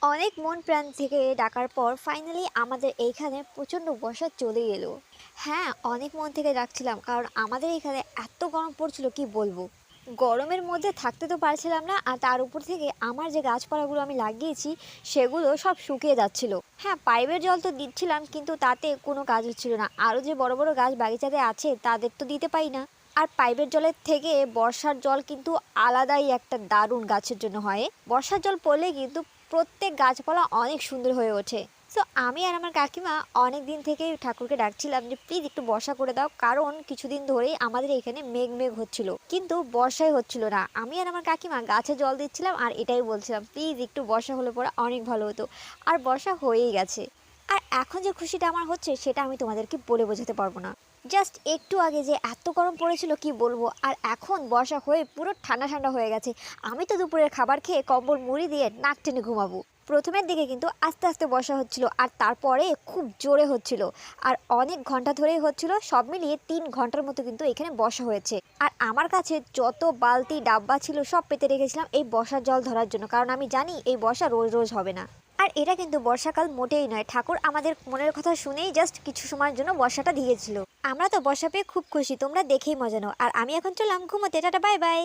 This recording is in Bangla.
অনেক মন প্রাণ থেকে ডাকার পর ফাইনালি আমাদের এইখানে প্রচণ্ড বর্ষা চলে এলো। হ্যাঁ, অনেক মন থেকে ডাকছিলাম কারণ আমাদের এখানে এত গরম পড়ছিল কি বলবো। গরমের মধ্যে থাকতে তো পারছিলাম না, আর তার উপর থেকে আমার যে গাছপালাগুলো আমি লাগিয়েছি সেগুলো সব শুকিয়ে যাচ্ছিল। হ্যাঁ, পাইপের জল তো দিচ্ছিলাম কিন্তু তাতে কোনো কাজ হচ্ছিল না। আরও যে বড় বড় গাছ বাগিচাতে আছে তাদের তো দিতে পারি না। আর পাইপের জলের থেকে বর্ষার জল কিন্তু আলাদাই একটা দারুণ গাছের জন্য হয়। বর্ষার জল পড়লে কিন্তু প্রত্যেক গাছপালা অনেক সুন্দর হয়ে ওঠে। সো আমি আর আমার কাকিমা অনেক দিন থেকেই ঠাকুরকে ডাকছিলাম যে প্লিজ একটু বর্ষা করে দাও, কারণ কিছুদিন ধরেই আমাদের এখানে মেঘ মেঘ হচ্ছিল কিন্তু বর্ষাই হচ্ছিল না। আমি আর আমার কাকিমা গাছে জল দিচ্ছিলাম আর এটাই বলছিলাম প্লিজ একটু বর্ষা হলে পরে অনেক ভালো হতো। আর বর্ষা হয়েই গেছে। আর এখন যে খুশিটা আমার হচ্ছে সেটা আমি তোমাদেরকে বলে বোঝাতে পারবো না। জাস্ট একটু আগে যে এত গরম পড়েছিল কি বলবো, আর এখন বর্ষা হয়ে পুরো ঠান্ডা ঠান্ডা হয়ে গেছে। আমি তো দুপুরের খাবার খেয়ে কম্বল মুড়ি দিয়ে নাক টেনে ঘুমাবো। প্রথমের দিকে কিন্তু আস্তে আস্তে বর্ষা হচ্ছিল আর তারপরে খুব জোরে হচ্ছিল। আর অনেক ঘন্টা ধরেই হচ্ছিল, সব মিলিয়ে 3 ঘন্টার মতো কিন্তু এখানে বর্ষা হয়েছে। আর আমার কাছে যত বালতি ডাব্বা ছিল সব পেতে রেখেছিলাম এই বর্ষার জল ধরার জন্য, কারণ আমি জানি এই বর্ষা রোজ রোজ হবে না। আর এটা কিন্তু বর্ষাকাল মোটেই নয়, ঠাকুর আমাদের মনের কথা শুনেই জাস্ট কিছু সময়ের জন্য বর্ষাটা দিয়েছিল। আমরা তো বর্ষা পেয়ে খুব খুশি, তোমরা দেখেই মজা নাও। আর আমি এখন চললাম ঘুমোতে, টাটা বাই বাই।